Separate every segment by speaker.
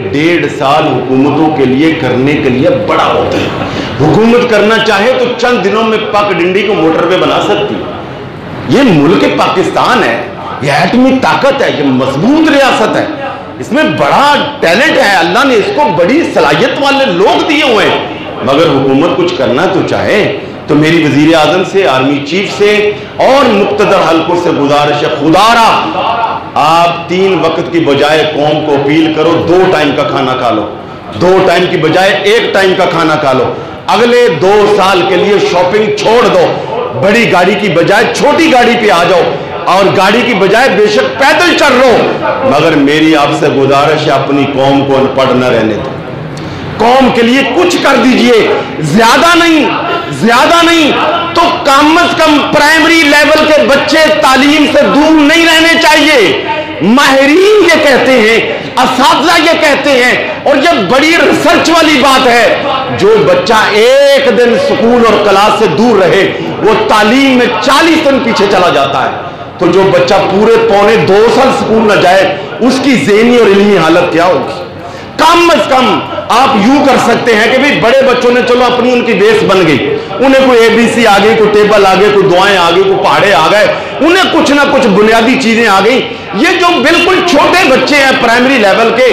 Speaker 1: 1.5 साल हुकूमतों के लिए करने के लिए बड़ा होता है। हुकूमत करना चाहे तो चंद दिनों में पाक डिंडी को मोटरवे बना सकती है। ये मुल्क पाकिस्तान है, ये एटमी ताकत है, ये मजबूत रियासत है, इसमें बड़ा टैलेंट है, अल्लाह ने इसको बड़ी सलाहियत वाले लोग दिए हुए हैं। मगर हुकूमत कुछ करना तो चाहे तो मेरी वजीर आजम से, आर्मी चीफ से और मुक्तदर हल्कों से गुजारिश है, खुदारा आप 3 वक्त की बजाय कौम को अपील करो 2 टाइम का खाना खा लो, 2 टाइम की बजाय 1 टाइम का खाना खा लो। अगले 2 साल के लिए शॉपिंग छोड़ दो, बड़ी गाड़ी की बजाय छोटी गाड़ी पे आ जाओ और गाड़ी की बजाय बेशक पैदल चल रहो। मगर मेरी आपसे गुजारिश है अपनी कौम को अनपढ़ न रहने दो, कौम के लिए कुछ कर दीजिए, ज्यादा नहीं तो कम से कम प्राइमरी लेवल के बच्चे तालीम से दूर नहीं रहने चाहिए। माहिरीन ये कहते हैं, असातिज़ा ये कहते हैं, और ये बड़ी रिसर्च वाली बात है, जो बच्चा 1 दिन स्कूल और क्लास से दूर रहे वो तालीम में 40 दिन पीछे चला जाता है। तो जो बच्चा पूरे पौने 2 साल स्कूल न जाए उसकी ज़हनी और इल्मी हालत क्या होगी। कम से कम आप यूं कर सकते हैं कि भाई बड़े बच्चों ने चलो अपनी उनकी बेस बन गई, उन्हें कोई ABC आ गई, कोई टेबल आ गई, कोई दुआएं आ गई, कोई पहाड़े आ गए, उन्हें कुछ ना कुछ बुनियादी चीजें आ गई। ये जो बिल्कुल छोटे बच्चे हैं प्राइमरी लेवल के,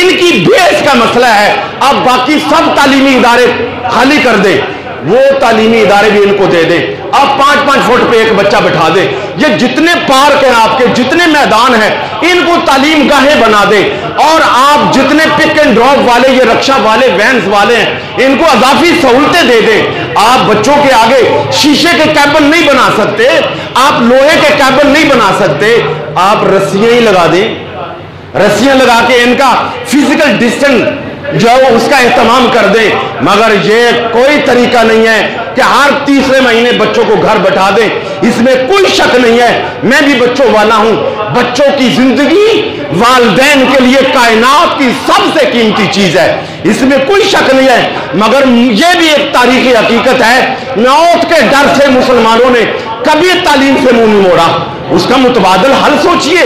Speaker 1: इनकी बेस का मसला है। आप बाकी सब तालीमी इदारे खाली कर दें, वो तालीमी इदारे भी इनको दे दें। आप 5-5 फुट पे एक बच्चा बैठा दें। ये जितने पार्क हैं आपके, जितने मैदान हैं, इनको तालीम गाहें बना दें। और आप जितने पिक एंड ड्रॉप वाले, ये रक्षा वाले, वैन्स वाले हैं, इनको अजाफी सहूलतें दे दें। आप बच्चों के आगे शीशे के कैबिन नहीं बना सकते, आप लोहे के कैबिन नहीं बना सकते, आप रस्सियां ही लगा दें। रस्सियां लगा के इनका फिजिकल डिस्टेंस जो है उसका एहतमाम कर दें। मगर ये कोई तरीका नहीं है कि हर तीसरे महीने बच्चों को घर बैठा दें। इसमें कोई शक नहीं है, मैं भी बच्चों वाला हूं। बच्चों की जिंदगी वालिदैन के लिए कायनात की सबसे कीमती चीज है, इसमें कोई शक नहीं है। मगर यह भी एक तारीखी हकीकत है, मौत के डर से मुसलमानों ने कभी तालीम से मुंह नहीं मोड़ा। उसका मुतबादल हल सोचिए।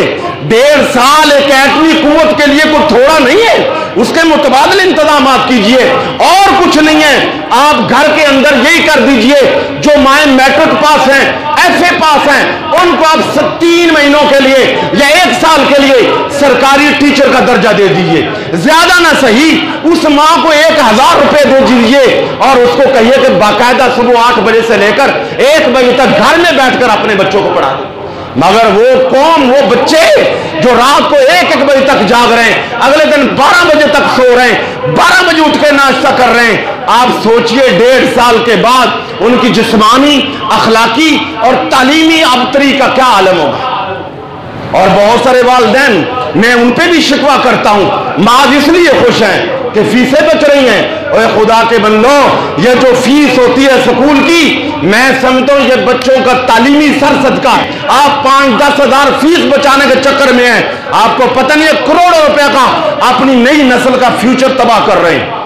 Speaker 1: 1.5 साल एक एटमी कुव्वत के लिए कोई थोड़ा नहीं है, उसके मुतबादल इंतजाम कीजिए। और कुछ नहीं है, आप घर के अंदर यही कर दीजिए, जो माए मैट्रिक पास हैं, FA पास हैं, उनको आप 3 महीनों के लिए या 1 साल के लिए सरकारी टीचर का दर्जा दे दीजिए। ज्यादा ना सही, उस माँ को 1000 रुपए दे दीजिए और उसको कहिए कि बाकायदा सुबह 8 बजे से लेकर 1 बजे तक घर में बैठकर अपने बच्चों को पढ़ा दे। मगर वो कौम, वो बच्चे जो रात को 1-1 बजे तक जाग रहे हैं, अगले दिन 12 बजे तक सो रहे हैं, 12 बजे उठ के नाश्ता कर रहे हैं, आप सोचिए 1.5 साल के बाद उनकी जिस्मानी, अखलाकी और तालीमी अबतरी का क्या आलम होगा। और बहुत सारे वालिदैन, मैं उन पे भी शिकवा करता हूं, माँ इसलिए खुश हैं कि फीसें बच रही हैं। और खुदा के बंदो, ये जो फीस होती है स्कूल की, मैं समझता हूं ये बच्चों का तालीमी सर सदका। आप 5-10 हजार फीस बचाने के चक्कर में हैं, आपको पता नहीं है करोड़ों रुपए का अपनी नई नस्ल का फ्यूचर तबाह कर रहे हैं।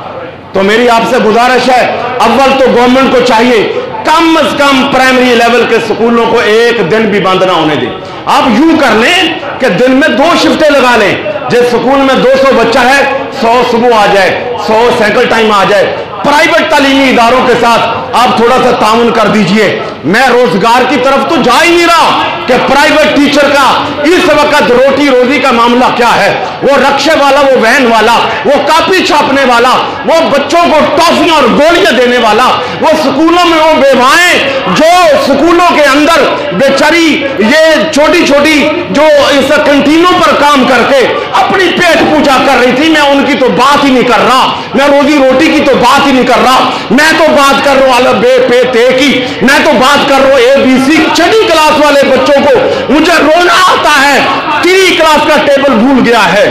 Speaker 1: तो मेरी आपसे गुजारिश है, अव्वल तो गवर्नमेंट को चाहिए कम से कम प्राइमरी लेवल के स्कूलों को 1 दिन भी बंद ना होने दें। आप यूं कर लें कि दिन में 2 शिफ्टें लगा लें। जिस स्कूल में 200 बच्चा है, 100 सुबह आ जाए, 100 साइकिल टाइम आ जाए। प्राइवेट तालीमी इदारों के साथ आप थोड़ा सा ताउन कर दीजिए। मैं रोजगार की तरफ तो जा ही नहीं रहा कि प्राइवेट टीचर का इस वक्त रोटी रोजी का मामला क्या है। वो रक्षे वाला, वो वैन वाला, वो कापी छापने वाला, वो बच्चों को टॉफियां और गोलियां देने वाला, वो स्कूलों में वो बेवाएं जो स्कूलों के अंदर बेचारी ये छोटी छोटी जो इस कैंटीनों पर काम करके अपनी पेट पूजा कर रही थी, मैं उनकी तो बात ही नहीं कर रहा, मैं रोजी रोटी की तो बात ही नहीं कर रहा। मैं तो बात कर रहा हूं अलग बे पे ते की, मैं तो बात कर रहा हूं ABC 6वीं क्लास वाले बच्चों को। मुझे रोना आता है, 3 क्लास का टेबल भूल गया है,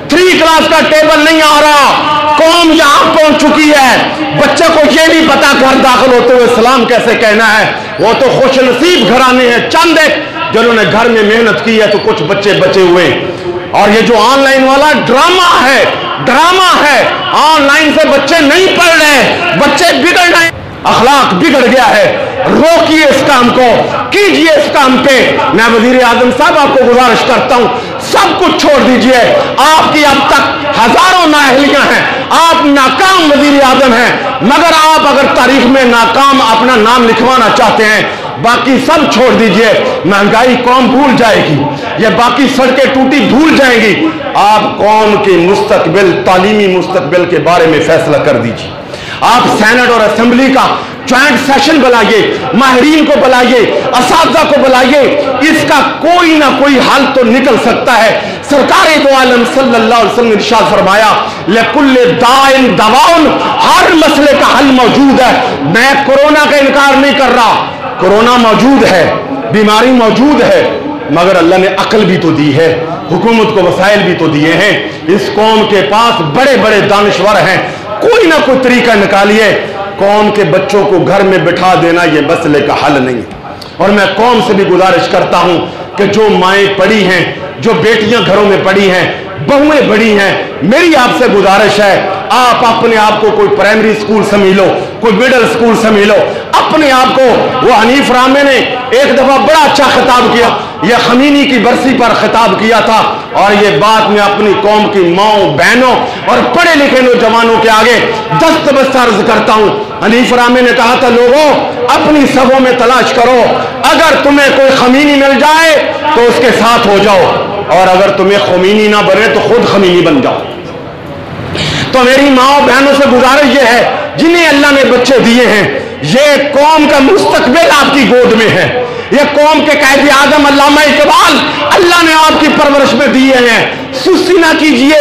Speaker 1: 3 क्लास का टेबल नहीं आ रहा। कौम यहां पहुंच चुकी है, बच्चे को ये नहीं पता घर दाखिल होते हुए सलाम कैसे कहना है। वो तो खुश नसीब घराने हैं चंद एक जिन्होंने घर में मेहनत की है, तो कुछ बच्चे बचे हुए। और ये जो ऑनलाइन वाला ड्रामा है, ऑनलाइन से बच्चे नहीं पढ़ रहे, बच्चे बिगड़ रहे, अखलाक बिगड़ गया है। रोकिए इस काम को, कीजिए इस काम पे। मैं वजीर आजम साहब आपको गुजारिश करता हूं, सब कुछ छोड़ दीजिए। आपकी अब तक हजारों آپ ناکام وزیر اعظم ہیں، مگر آپ اگر تاریخ میں ناکام اپنا نام لکھوانا چاہتے ہیں، باقی سب چھوڑ دیجئے، مہنگائی قوم بھول جائے گی، یہ باقی سڑکیں ٹوٹی بھول جائیں گی، آپ قوم کے مستقبل، تعلیمی مستقبل کے بارے میں فیصلہ کر دیجئے۔ آپ سینٹ اور اسمبلی کا جوائنٹ سیشن بلائیے، ماہرین کو بلائیے، اساتذہ کو بلائیے، اس کا کوئی نہ کوئی حل تو نکل سکتا ہے۔ سرکار دو عالم صلی اللہ علیہ وسلم نے ارشاد فرمایا لِكُلِّ دَاءٍ دَوَاءٌ، ہر مسئلے کا حل موجود ہے۔ میں کورونا کا انکار نہیں کر رہا، کورونا موجود ہے، بیماری موجود ہے، مگر اللہ نے عقل بھی تو دی ہے، حکومت کو وسائل بھی تو دیے ہیں، اس قوم کے پاس بڑے بڑے دانشور ہیں، کوئی نہ کوئی طریقہ نکالیے۔ قوم کے بچوں کو گھر میں بٹھا دینا یہ مسئلے کا حل نہیں ہے۔ اور میں قوم سے بھی گزارش کرتا ہوں کہ جو مائیں پڑی ہیں، جو بیٹیاں گھروں میں پڑی ہیں، بہویں بڑی ہیں، میری آپ سے گزارش ہے، آپ اپنے آپ کو کوئی پرائمری سکول سمجھ لو، کوئی مڈل سکول سمجھ لو، اپنے آپ کو، وہ حنیف رامے نے ایک دفعہ بڑا اچھا خطاب کیا، یہ خمینی کی برسی پر خطاب کیا تھا، اور یہ بات میں اپنی قوم کی ماؤں، بہنوں اور پڑھے لکھے نوجوانوں کے آگے دستبست عرض کرتا ہوں۔ حنیف رامے نے کہا تھا لوگوں اپنی صفوں میں تلاش کرو، اگر تمہیں کوئی خمینی مل جائے تو اس کے ساتھ ہو جاؤ، اور اگر تمہیں خمینی نہ بنے تو خود خمینی بن جاؤ۔ تو میری ماں بہنوں سے گزارش یہ ہے، جنہیں اللہ نے بچے دیے ہیں، یہ قوم کا مستقبل آپ کی گود میں ہے، یہ قوم کے قائد اعظم علامہ اقبال اللہ نے آپ کی پرورش میں دیے ہیں، سستی نہ کیجئے۔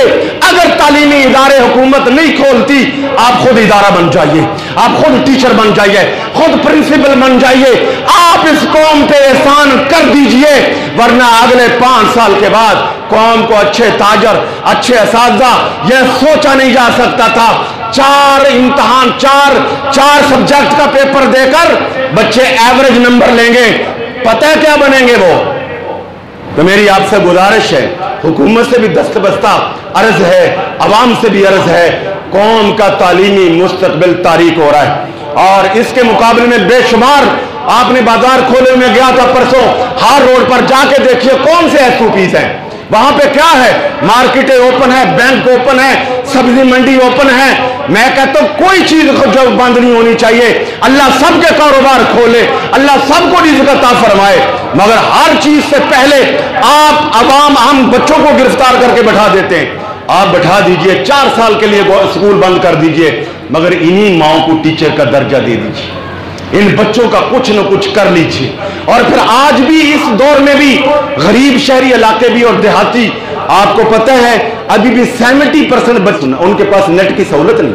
Speaker 1: اگر تعلیمی ادارے حکومت نہیں کھولتی، آپ خود ادارہ بن جائیے، آپ خود ٹیچر بن جائیے، خود پرنسپل بن جائیے، آپ اس قوم پہ احسان کر دیجئے، ورنہ اگلے 5 سال کے بعد قوم کو اچھے تاجر، اچھے اساتذہ، یہ سوچا نہیں جا سکتا تھا، 4 امتحان، 4 سبجیکٹ کا پیپر دے کر بچے ایوریج نمبر لیں گے، پتہ ہے کیا بنیں گے وہ؟ تو میری آپ سے گزارش ہے، حکومت سے بھی دستبستہ عرض ہے، عوام سے بھی عرض ہے، قوم کا تعلیمی مستقبل تاریک ہو رہا ہے، اور اس کے مقابلے میں بے شمار، آپ نے بازار کھولے میں گیا تھا پرسوں، ہر روڈ پر جا کے دیکھیے کون سے ایس او پیز ہیں، وہاں پہ کیا ہے، مارکیٹیں اوپن ہے، بینک اوپن ہے، سبزی منڈی اوپن ہے۔ میں کہتا ہوں کوئی چیز جو بند نہیں ہونی چاہیے، اللہ سب کے کاروبار کھولے، اللہ سب کو رزق عطا فرمائے، مگر ہر چیز سے پہلے آپ عوام، ہم بچوں کو گرفتار کر کے بٹھا دیتے ہیں، آپ بٹھا دیجئے، 4 سال کے لیے اسکول بند کر دیجئے، مگر انہی ماؤں کو ٹیچر کا درجہ دے دیجئے، ان بچوں کا کچھ نہ کچھ کر لیجئے۔ اور پھر آج بھی اس دور میں بھی غریب شہری علاقے بھی اور دیہاتی، آپ کو پتہ ہے ابھی بھی 70% بچے ان کے پاس نیٹ کی سہولت نہیں،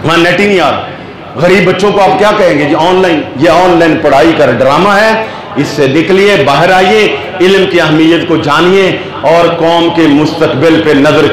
Speaker 1: وہاں نیٹ ہی نہیں آ رہا۔ غریب بچوں کو آپ کیا کہیں گے؟ یہ آن لائن پڑھائی کا ڈرامہ ہے، اس سے نکلیے، باہر آئیے، علم کی اہمیت کو جانیے اور قوم کے مستقبل پہ نظر